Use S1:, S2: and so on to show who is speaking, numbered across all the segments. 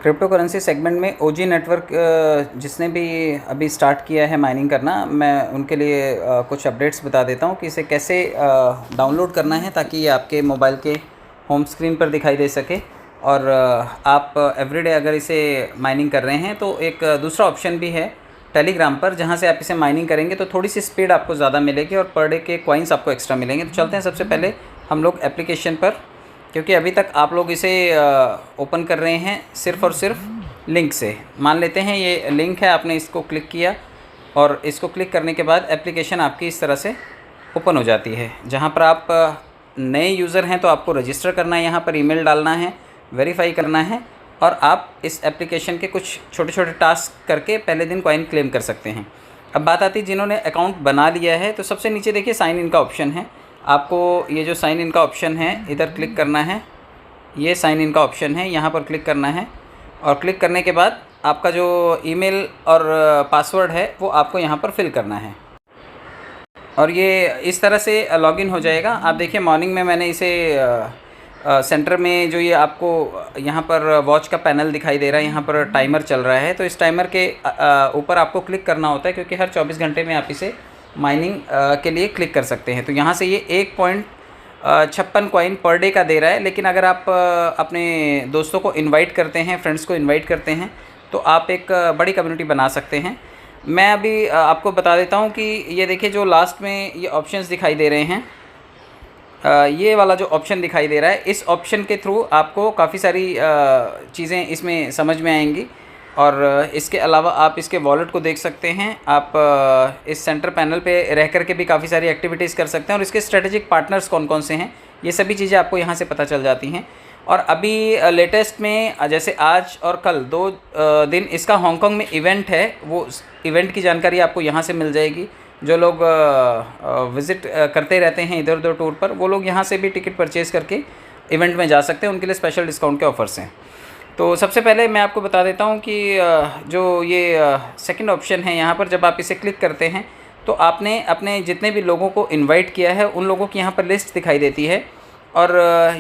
S1: Crypto currency segment में ओजी network जिसने भी अभी स्टार्ट किया है माइनिंग करना, मैं उनके लिए कुछ अपडेट्स बता देता हूँ कि इसे कैसे डाउनलोड करना है ताकि ये आपके मोबाइल के होम स्क्रीन पर दिखाई दे सके। और आप एवरीडे अगर इसे माइनिंग कर रहे हैं तो एक दूसरा ऑप्शन भी है टेलीग्राम पर, जहाँ से आप इसे माइनिंग करेंगे तो थोड़ी सी स्पीड आपको ज़्यादा मिलेगी और पर डे के कॉइन्स आपको एक्स्ट्रा मिलेंगे। तो चलते हैं सबसे पहले हम लोग एप्लीकेशन पर, क्योंकि अभी तक आप लोग इसे ओपन कर रहे हैं सिर्फ़ और सिर्फ लिंक से। मान लेते हैं ये लिंक है, आपने इसको क्लिक किया और इसको क्लिक करने के बाद एप्लीकेशन आपकी इस तरह से ओपन हो जाती है। जहाँ पर आप नए यूज़र हैं तो आपको रजिस्टर करना है, यहाँ पर ईमेल डालना है, वेरीफाई करना है और आप इस एप्लीकेशन के कुछ छोटे छोटे टास्क करके पहले दिन कॉइन क्लेम कर सकते हैं। अब बात आती है जिन्होंने अकाउंट बना लिया है, तो सबसे नीचे देखिए साइन इन का ऑप्शन है। आपको ये जो साइन इन का ऑप्शन है इधर क्लिक करना है, ये साइन इन का ऑप्शन है, यहाँ पर क्लिक करना है और क्लिक करने के बाद आपका जो ईमेल और पासवर्ड है वो आपको यहाँ पर फिल करना है और ये इस तरह से लॉगिन हो जाएगा। आप देखिए मॉर्निंग में मैंने इसे सेंटर में जो ये आपको यहाँ पर वॉच का पैनल दिखाई दे रहा है, यहाँ पर टाइमर चल रहा है, तो इस टाइमर के ऊपर आपको क्लिक करना होता है क्योंकि हर 24 घंटे में आप इसे माइनिंग के लिए क्लिक कर सकते हैं। तो यहाँ से ये 1.56 कॉइन पर डे का दे रहा है, लेकिन अगर आप अपने दोस्तों को इनवाइट करते हैं, फ्रेंड्स को इनवाइट करते हैं तो आप एक बड़ी कम्युनिटी बना सकते हैं। मैं अभी आपको बता देता हूँ कि ये देखिए जो लास्ट में ये ऑप्शंस दिखाई दे रहे हैं, ये वाला जो ऑप्शन दिखाई दे रहा है, इस ऑप्शन के थ्रू आपको काफ़ी सारी चीज़ें इसमें समझ में आएंगी और इसके अलावा आप इसके वॉलेट को देख सकते हैं। आप इस सेंटर पैनल पे रह कर के भी काफ़ी सारी एक्टिविटीज़ कर सकते हैं और इसके स्ट्रेटेजिक पार्टनर्स कौन कौन से हैं ये सभी चीज़ें आपको यहाँ से पता चल जाती हैं। और अभी लेटेस्ट में जैसे आज और कल 2 दिन इसका हांगकांग में इवेंट है, वो इवेंट की जानकारी आपको यहाँ से मिल जाएगी। जो लोग विज़िट करते रहते हैं इधर उधर टूर पर, वो लोग यहाँ से भी टिकट परचेज़ करके इवेंट में जा सकते हैं, उनके लिए स्पेशल डिस्काउंट के ऑफ़र्स हैं। तो सबसे पहले मैं आपको बता देता हूँ कि जो ये सेकंड ऑप्शन है, यहाँ पर जब आप इसे क्लिक करते हैं तो आपने अपने जितने भी लोगों को इनवाइट किया है उन लोगों की यहाँ पर लिस्ट दिखाई देती है। और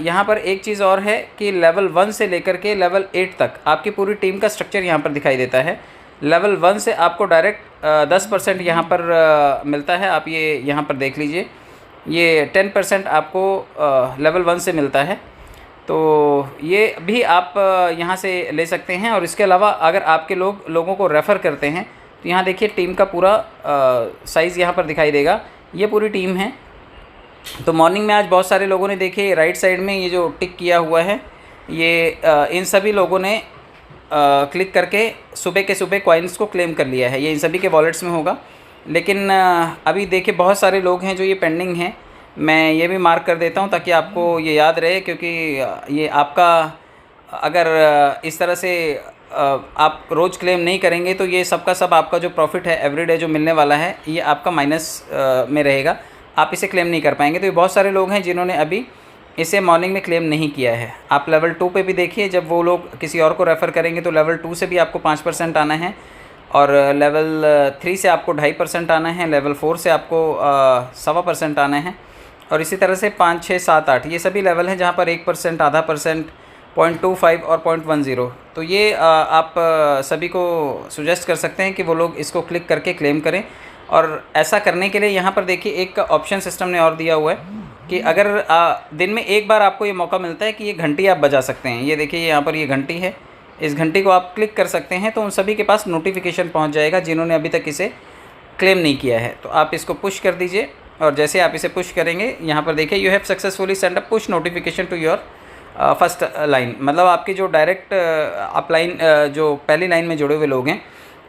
S1: यहाँ पर एक चीज़ और है कि लेवल 1 से लेकर के लेवल 8 तक आपकी पूरी टीम का स्ट्रक्चर यहाँ पर दिखाई देता है। लेवल 1 से आपको डायरेक्ट 10% यहाँ पर मिलता है, आप ये यहाँ पर देख लीजिए, ये 10% आपको लेवल 1 से मिलता है। तो ये भी आप यहाँ से ले सकते हैं। और इसके अलावा अगर आपके लोगों को रेफ़र करते हैं तो यहाँ देखिए टीम का पूरा साइज़ यहाँ पर दिखाई देगा, ये पूरी टीम है। तो मॉर्निंग में आज बहुत सारे लोगों ने देखिए राइट साइड में ये जो टिक किया हुआ है, ये इन सभी लोगों ने क्लिक करके सुबह के सुबह कॉइन्स को क्लेम कर लिया है। ये इन सभी के वॉलेट्स में होगा, लेकिन अभी देखिए बहुत सारे लोग हैं जो ये पेंडिंग हैं। मैं ये भी मार्क कर देता हूँ ताकि आपको ये याद रहे, क्योंकि ये आपका अगर इस तरह से आप रोज़ क्लेम नहीं करेंगे तो ये सब का सब आपका जो प्रॉफिट है एवरीडे जो मिलने वाला है ये आपका माइनस में रहेगा, आप इसे क्लेम नहीं कर पाएंगे। तो ये बहुत सारे लोग हैं जिन्होंने अभी इसे मॉर्निंग में क्लेम नहीं किया है। आप लेवल 2 पे भी देखिए, जब वो लोग किसी और को रेफ़र करेंगे तो लेवल 2 से भी आपको 5% आना है और लेवल 3 से आपको 2.5% आना है, लेवल 4 से आपको 1.25% आना है और इसी तरह से 5, 6, 7, 8 ये सभी लेवल हैं जहाँ पर 1%, आधा परसेंट, 0.25 और 0.10। तो ये आप सभी को सुजेस्ट कर सकते हैं कि वो लोग इसको क्लिक करके क्लेम करें। और ऐसा करने के लिए यहाँ पर देखिए एक ऑप्शन सिस्टम ने और दिया हुआ है कि अगर दिन में एक बार आपको ये मौका मिलता है कि ये घंटी आप बजा सकते हैं। ये देखिए यहाँ पर ये घंटी है, इस घंटी को आप क्लिक कर सकते हैं तो उन सभी के पास नोटिफिकेशन पहुँच जाएगा जिन्होंने अभी तक इसे क्लेम नहीं किया है। तो आप इसको पुश कर दीजिए और जैसे आप इसे पुश करेंगे यहाँ पर देखिए you have successfully send a push notification to your first line, मतलब आपकी जो डायरेक्ट अपलाइन जो पहली लाइन में जुड़े हुए लोग हैं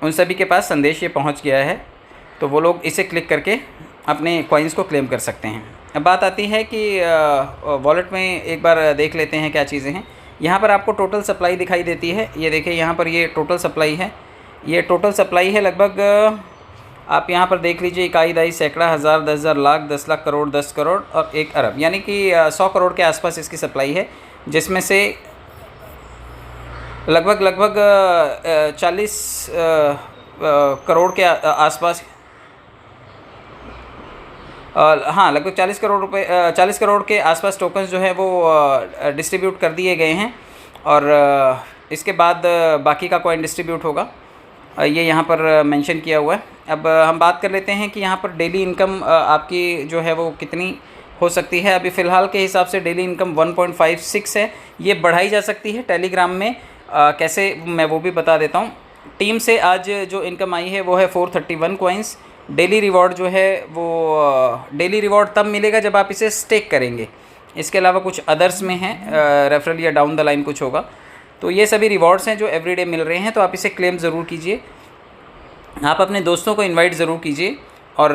S1: उन सभी के पास संदेश ये पहुँच गया है। तो वो लोग इसे क्लिक करके अपने कॉइन्स को क्लेम कर सकते हैं। अब बात आती है कि वॉलेट में एक बार देख लेते हैं क्या चीज़ें हैं। यहाँ पर आपको टोटल सप्लाई दिखाई देती है, ये देखिए यहाँ पर ये टोटल सप्लाई है, ये टोटल सप्लाई है लगभग आप यहाँ पर देख लीजिए, इकाई, दहाई, सैकड़ा, हज़ार, 10,000, लाख, 10 लाख, करोड़, 10 करोड़ और 1 अरब, यानी कि 100 करोड़ के आसपास इसकी सप्लाई है, जिसमें से लगभग 40 करोड़ के आसपास, हाँ लगभग 40 करोड़ के आसपास टोकन्स जो है वो डिस्ट्रीब्यूट कर दिए गए हैं। और इसके बाद बाकी का कॉइन डिस्ट्रीब्यूट होगा। ये यहाँ पर मेंशन किया हुआ है। अब हम बात कर लेते हैं कि यहाँ पर डेली इनकम आपकी जो है वो कितनी हो सकती है। अभी फ़िलहाल के हिसाब से डेली इनकम 1.56 है। ये बढ़ाई जा सकती है। टेलीग्राम में कैसे, मैं वो भी बता देता हूँ। टीम से आज जो इनकम आई है वो है 431 कॉइन्स। डेली रिवॉर्ड जो है वो डेली रिवॉर्ड तब मिलेगा जब आप इसे स्टेक करेंगे। इसके अलावा कुछ अदर्स में है, रेफरल या डाउन द लाइन कुछ होगा। तो ये सभी रिवॉर्ड्स हैं जो एवरीडे मिल रहे हैं, तो आप इसे क्लेम ज़रूर कीजिए। आप अपने दोस्तों को इनवाइट ज़रूर कीजिए, और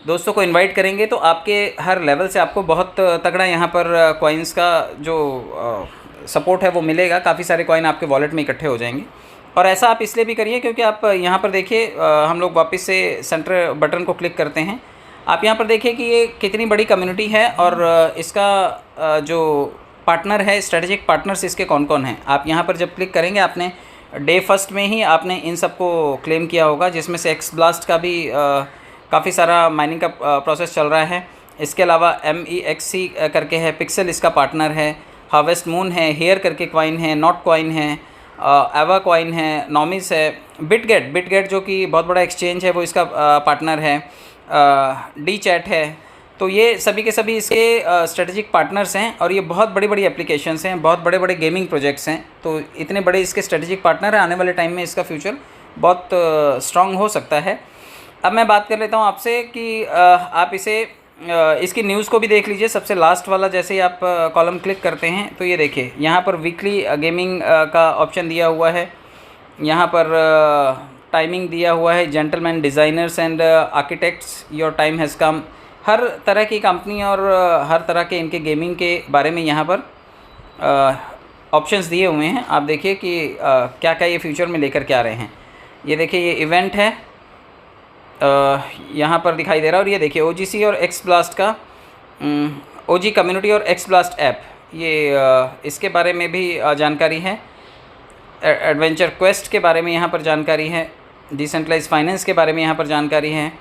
S1: दोस्तों को इनवाइट करेंगे तो आपके हर लेवल से आपको बहुत तगड़ा यहाँ पर कॉइन्स का जो सपोर्ट है वो मिलेगा। काफ़ी सारे कॉइन आपके वॉलेट में इकट्ठे हो जाएंगे। और ऐसा आप इसलिए भी करिए क्योंकि आप यहाँ पर देखिए, हम लोग वापस से सेंटर बटन को क्लिक करते हैं। आप यहाँ पर देखिए कि ये कितनी बड़ी कम्युनिटी है, और इसका जो पार्टनर है, स्ट्रेटेजिक पार्टनर्स इसके कौन कौन हैं। आप यहाँ पर जब क्लिक करेंगे, आपने डे फर्स्ट में ही आपने इन सबको क्लेम किया होगा, जिसमें से एक्स ब्लास्ट का भी काफ़ी सारा माइनिंग का प्रोसेस चल रहा है। इसके अलावा MEXC करके है, पिक्सल इसका पार्टनर है, हार्वेस्ट मून है, हेयर करके कॉइन है, नॉट कॉइन है, एवा कॉइन है, नॉमिस है, बिटगेट जो कि बहुत बड़ा एक्सचेंज है वो इसका पार्टनर है, डी चैट है। तो ये सभी के सभी इसके स्ट्रेटेजिक पार्टनर्स हैं, और ये बहुत बड़ी बड़ी एप्लीकेशंस हैं, बहुत बड़े बड़े गेमिंग प्रोजेक्ट्स हैं। तो इतने बड़े इसके स्ट्रेटेजिक पार्टनर हैं, आने वाले टाइम में इसका फ्यूचर बहुत स्ट्रॉन्ग हो सकता है। अब मैं बात कर लेता हूँ आपसे कि आप इसे इसकी न्यूज़ को भी देख लीजिए। सबसे लास्ट वाला जैसे ही आप कॉलम क्लिक करते हैं तो ये देखिए यहाँ पर वीकली गेमिंग का ऑप्शन दिया हुआ है। यहाँ पर टाइमिंग दिया हुआ है, gentleman designers and architects your time has come. हर तरह की कंपनी और हर तरह के इनके गेमिंग के बारे में यहाँ पर ऑप्शंस दिए हुए हैं। आप देखिए कि क्या क्या ये फ्यूचर में लेकर के आ रहे हैं। ये देखिए ये इवेंट है, यहाँ पर दिखाई दे रहा है। और ये देखिए OGC और एक्स ब्लास्ट का OG कम्युनिटी और एक्स ब्लास्ट ऐप, ये इसके बारे में भी जानकारी है। एडवेंचर क्वेस्ट के बारे में यहाँ पर जानकारी है। डिसेंट्रलाइज फाइनेंस के बारे में यहाँ पर जानकारी है।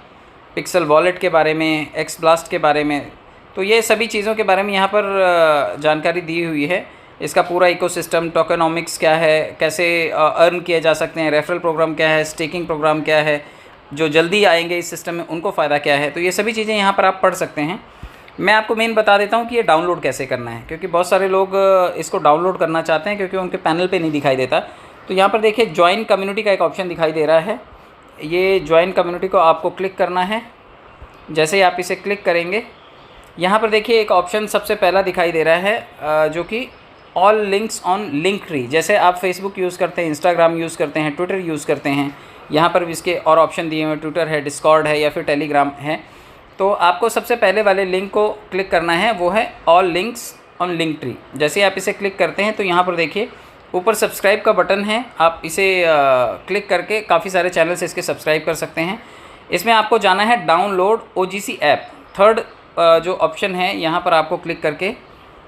S1: पिक्सल वॉलेट के बारे में, एक्स ब्लास्ट के बारे में। तो ये सभी चीज़ों के बारे में यहाँ पर जानकारी दी हुई है। इसका पूरा इकोसिस्टम, टोकेनॉमिक्स क्या है, कैसे अर्न किए जा सकते हैं, रेफरल प्रोग्राम क्या है, स्टेकिंग प्रोग्राम क्या है, जो जल्दी आएंगे इस सिस्टम में उनको फ़ायदा क्या है। तो ये सभी चीज़ें यहाँ पर आप पढ़ सकते हैं। मैं आपको मेन बता देता हूँ कि ये डाउनलोड कैसे करना है, क्योंकि बहुत सारे लोग इसको डाउनलोड करना चाहते हैं क्योंकि उनके पैनल पे नहीं दिखाई देता। तो यहाँ पर देखिए ज्वाइन कम्युनिटी का एक ऑप्शन दिखाई दे रहा है। ये ज्वाइन कम्युनिटी को आपको क्लिक करना है। जैसे ही आप इसे क्लिक करेंगे, यहाँ पर देखिए एक ऑप्शन सबसे पहला दिखाई दे रहा है जो कि ऑल लिंक्स ऑन लिंकट्री। जैसे आप फेसबुक यूज़ करते हैं, इंस्टाग्राम यूज़ करते हैं, ट्विटर यूज़ करते हैं, यहाँ पर भी इसके और ऑप्शन दिए हुए, ट्विटर है, डिस्कॉर्ड है या फिर टेलीग्राम है। तो आपको सबसे पहले वाले लिंक को क्लिक करना है, वो है ऑल लिंक्स ऑन लिंकट्री। जैसे आप इसे क्लिक करते हैं तो यहाँ पर देखिए ऊपर सब्सक्राइब का बटन है। आप इसे क्लिक करके काफ़ी सारे चैनल से इसके सब्सक्राइब कर सकते हैं। इसमें आपको जाना है डाउनलोड OGC ऐप, थर्ड जो ऑप्शन है यहाँ पर आपको क्लिक करके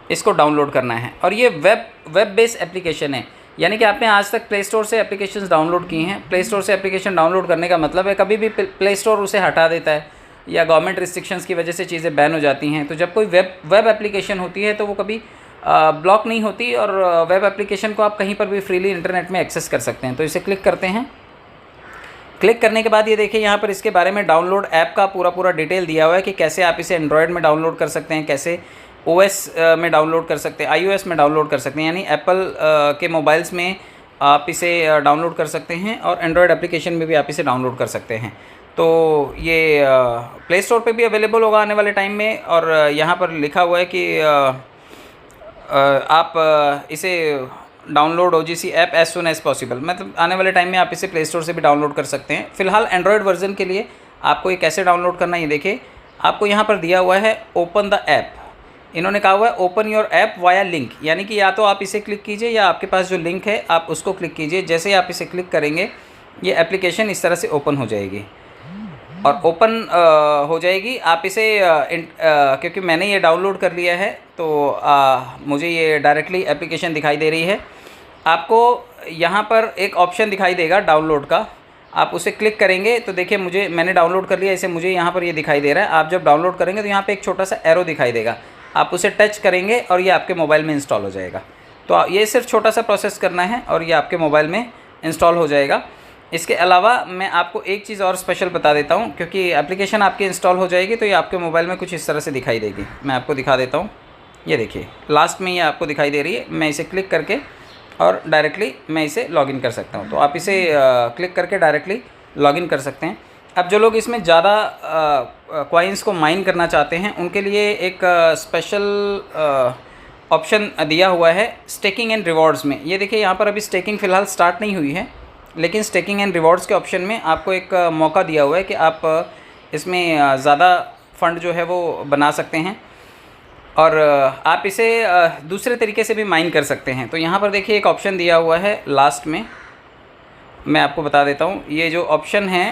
S1: इसको डाउनलोड करना है। और ये वेब बेस्ड एप्लीकेशन है, यानी कि आपने आज तक प्ले स्टोर से एप्लीकेशंस डाउनलोड की हैं। प्ले स्टोर से एप्लीकेशन डाउनलोड करने का मतलब है कभी भी प्ले स्टोर उसे हटा देता है, या गवर्नमेंट रिस्ट्रिक्शंस की वजह से चीज़ें बैन हो जाती हैं। तो जब कोई वेब एप्लीकेशन होती है तो वो कभी ब्लॉक नहीं होती, और वेब एप्लीकेशन को आप कहीं पर भी फ्रीली इंटरनेट में एक्सेस कर सकते हैं। तो इसे क्लिक करते हैं। क्लिक करने के बाद ये देखिए यहाँ पर इसके बारे में डाउनलोड ऐप का पूरा डिटेल दिया हुआ है कि कैसे आप इसे एंड्रॉयड में डाउनलोड कर सकते हैं, कैसे OS में डाउनलोड कर सकते हैं, iOS में डाउनलोड कर सकते हैं, यानी एप्पल के मोबाइल्स में आप इसे डाउनलोड कर सकते हैं, और एंड्रॉयड एप्लीकेशन में भी आप इसे डाउनलोड कर सकते हैं। तो ये प्ले स्टोर पे भी अवेलेबल होगा आने वाले टाइम में। और यहाँ पर लिखा हुआ है कि आप इसे download OGC app as soon as possible, मतलब आने वाले टाइम में आप इसे प्ले स्टोर से भी डाउनलोड कर सकते हैं। फ़िलहाल एंड्रॉयड वर्जन के लिए आपको ये कैसे डाउनलोड करना है, ये देखिए आपको यहाँ पर दिया हुआ है ओपन द ऐप। इन्होंने कहा हुआ है open your app via link, यानी कि या तो आप इसे क्लिक कीजिए या आपके पास जो लिंक है आप उसको क्लिक कीजिए। जैसे ही आप इसे क्लिक करेंगे ये एप्लीकेशन इस तरह से ओपन हो जाएगी, और ओपन हो जाएगी। आप इसे क्योंकि मैंने ये डाउनलोड कर लिया है तो मुझे ये डायरेक्टली एप्लीकेशन दिखाई दे रही है। आपको यहाँ पर एक ऑप्शन दिखाई देगा डाउनलोड का, आप उसे क्लिक करेंगे तो देखिए मैंने डाउनलोड कर लिया इसे, मुझे यहाँ पर ये दिखाई दे रहा है। आप जब डाउनलोड करेंगे तो यहाँ पे एक छोटा सा एरो दिखाई देगा, आप उसे टच करेंगे और ये आपके मोबाइल में इंस्टॉल हो जाएगा। तो ये सिर्फ छोटा सा प्रोसेस करना है और ये आपके मोबाइल में इंस्टॉल हो जाएगा। इसके अलावा मैं आपको एक चीज़ और स्पेशल बता देता हूँ, क्योंकि एप्लीकेशन आपकी इंस्टॉल हो जाएगी तो ये आपके मोबाइल में कुछ इस तरह से दिखाई देगी। मैं आपको दिखा देता हूँ, ये देखिए लास्ट में ये आपको दिखाई दे रही है। मैं इसे क्लिक करके और डायरेक्टली मैं इसे लॉगिन कर सकता हूँ। तो आप इसे क्लिक करके डायरेक्टली लॉगिन कर सकते हैं। अब जो लोग इसमें ज़्यादा कॉइन्स को माइन करना चाहते हैं उनके लिए एक स्पेशल ऑप्शन दिया हुआ है स्टेकिंग एंड रिवॉर्ड्स में। ये देखिए यहाँ पर अभी स्टेकिंग फ़िलहाल स्टार्ट नहीं हुई है, लेकिन स्टेकिंग एंड रिवॉर्ड्स के ऑप्शन में आपको एक मौका दिया हुआ है कि आप इसमें ज़्यादा फ़ंड जो है वो बना सकते हैं और आप इसे दूसरे तरीके से भी माइन कर सकते हैं। तो यहाँ पर देखिए एक ऑप्शन दिया हुआ है लास्ट में, मैं आपको बता देता हूँ। ये जो ऑप्शन है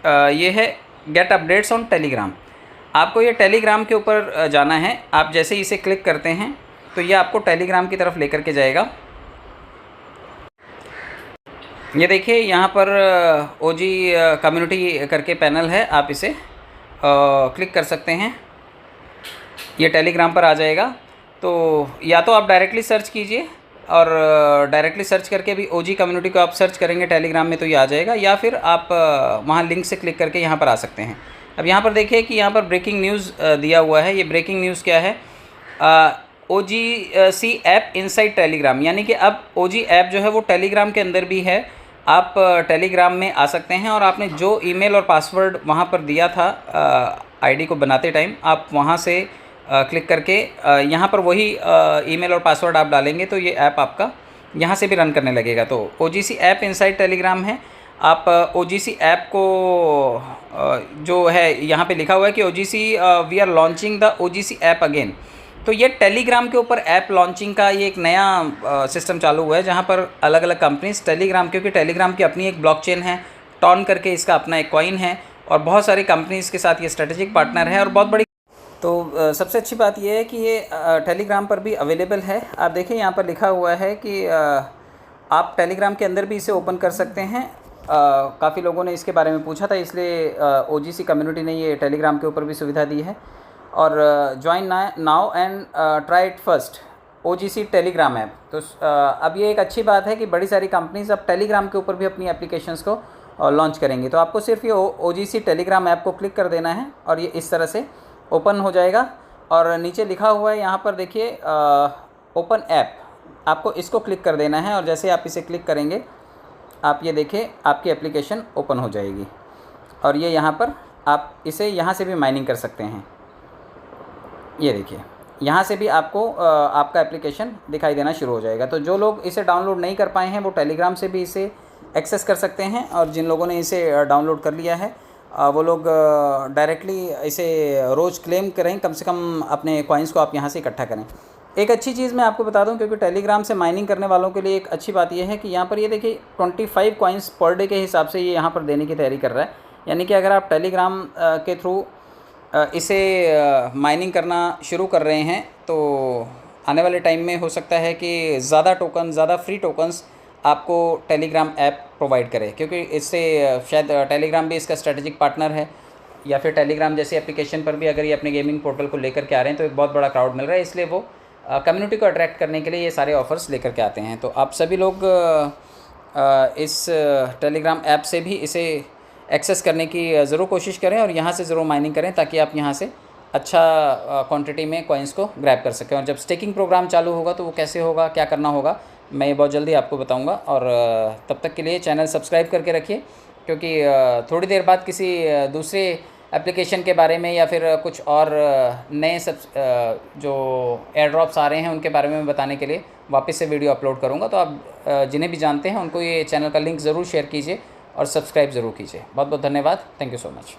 S1: ये है गेट अपडेट्स ऑन टेलीग्राम। आपको ये टेलीग्राम के ऊपर जाना है। आप जैसे ही इसे क्लिक करते हैं तो ये आपको टेलीग्राम की तरफ लेकर के जाएगा। ये देखिए यहाँ पर ओजी कम्युनिटी करके पैनल है, आप इसे क्लिक कर सकते हैं। ये टेलीग्राम पर आ जाएगा। तो या तो आप डायरेक्टली सर्च कीजिए और डायरेक्टली सर्च करके भी ओजी कम्युनिटी को आप सर्च करेंगे टेलीग्राम में तो ये आ जाएगा, या फिर आप वहाँ लिंक से क्लिक करके यहाँ पर आ सकते हैं। अब यहाँ पर देखिए कि यहाँ पर ब्रेकिंग न्यूज़ दिया हुआ है। ये ब्रेकिंग न्यूज़ क्या है? OGC ऐप इनसाइड टेलीग्राम, यानी कि अब OG ऐप जो है वो टेलीग्राम के अंदर भी है। आप टेलीग्राम में आ सकते हैं और आपने जो ईमेल और पासवर्ड वहाँ पर दिया था आईडी को बनाते टाइम, आप वहाँ से क्लिक करके यहाँ पर वही ईमेल और पासवर्ड आप डालेंगे तो ये ऐप आपका यहाँ से भी रन करने लगेगा। तो OGC ऐप इनसाइड टेलीग्राम है। आप OGC ऐप को जो है यहाँ पे लिखा हुआ है कि OGC we are launching the OGC app again. तो ये टेलीग्राम के ऊपर ऐप लॉन्चिंग का ये एक नया सिस्टम चालू हुआ है, जहाँ पर अलग अलग कंपनीज टेलीग्राम, क्योंकि टेलीग्राम की अपनी एक ब्लॉकचेन है, टॉन करके इसका अपना एक कॉइन है और बहुत सारी कंपनीज़ के साथ ये स्ट्रेटेजिक पार्टनर है और बहुत बड़ी। तो सबसे अच्छी बात यह है कि ये टेलीग्राम पर भी अवेलेबल है। आप देखिए यहाँ पर लिखा हुआ है कि आप टेलीग्राम के अंदर भी इसे ओपन कर सकते हैं। काफ़ी लोगों ने इसके बारे में पूछा था, इसलिए OGC कम्युनिटी ने ये टेलीग्राम के ऊपर भी सुविधा दी है। और join now and try it first OGC Telegram app. तो अब ये एक अच्छी बात है कि बड़ी सारी कंपनीज अब टेलीग्राम के ऊपर भी अपनी एप्लीकेशंस को लॉन्च करेंगी। तो आपको सिर्फ ये OGC टेलीग्राम ऐप को क्लिक कर देना है और ये इस तरह से ओपन हो जाएगा। और नीचे लिखा हुआ है यहाँ पर देखिए ओपन ऐप, आपको इसको क्लिक कर देना है और जैसे आप इसे क्लिक करेंगे आप ये देखिए आपकी एप्लीकेशन ओपन हो जाएगी और ये यहाँ पर आप इसे यहाँ से भी माइनिंग कर सकते हैं। ये देखिए यहाँ से भी आपको आपका एप्लीकेशन दिखाई देना शुरू हो जाएगा। तो जो लोग इसे डाउनलोड नहीं कर पाए हैं वो टेलीग्राम से भी इसे एक्सेस कर सकते हैं और जिन लोगों ने इसे डाउनलोड कर लिया है वो लोग डायरेक्टली इसे रोज़ क्लेम करें, कम से कम अपने कॉइन्स को आप यहाँ से इकट्ठा करें। एक अच्छी चीज़ मैं आपको बता दूं, क्योंकि टेलीग्राम से माइनिंग करने वालों के लिए एक अच्छी बात यह है कि यहाँ पर ये देखिए 25 कॉइन्स पर डे के हिसाब से ये यहाँ पर देने की तैयारी कर रहा है। यानी कि अगर आप टेलीग्राम के थ्रू इसे माइनिंग करना शुरू कर रहे हैं तो आने वाले टाइम में हो सकता है कि ज़्यादा टोकन, ज़्यादा फ्री टोकन्स आपको टेलीग्राम ऐप प्रोवाइड करे, क्योंकि इससे शायद टेलीग्राम भी इसका स्ट्रेटेजिक पार्टनर है, या फिर टेलीग्राम जैसी एप्लीकेशन पर भी अगर ये अपने गेमिंग पोर्टल को लेकर के आ रहे हैं तो एक बहुत बड़ा क्राउड मिल रहा है, इसलिए वो कम्युनिटी को अट्रैक्ट करने के लिए ये सारे ऑफ़र्स लेकर के आते हैं। तो आप सभी लोग इस टेलीग्राम ऐप से भी इसे एक्सेस करने की ज़रूर कोशिश करें और यहाँ से ज़रूर माइनिंग करें ताकि आप यहाँ से अच्छा क्वांटिटी में कॉइन्स को ग्रैब कर सकें। और जब स्टेकिंग प्रोग्राम चालू होगा तो वो कैसे होगा, क्या करना होगा, मैं ये बहुत जल्दी आपको बताऊंगा। और तब तक के लिए चैनल सब्सक्राइब करके रखिए, क्योंकि थोड़ी देर बाद किसी दूसरे एप्लीकेशन के बारे में या फिर कुछ और नए जो एयर ड्रॉप्स आ रहे हैं उनके बारे में बताने के लिए वापस से वीडियो अपलोड करूँगा। तो आप जिन्हें भी जानते हैं उनको ये चैनल का लिंक ज़रूर शेयर कीजिए और सब्सक्राइब ज़रूर कीजिए। बहुत बहुत धन्यवाद। Thank you so much.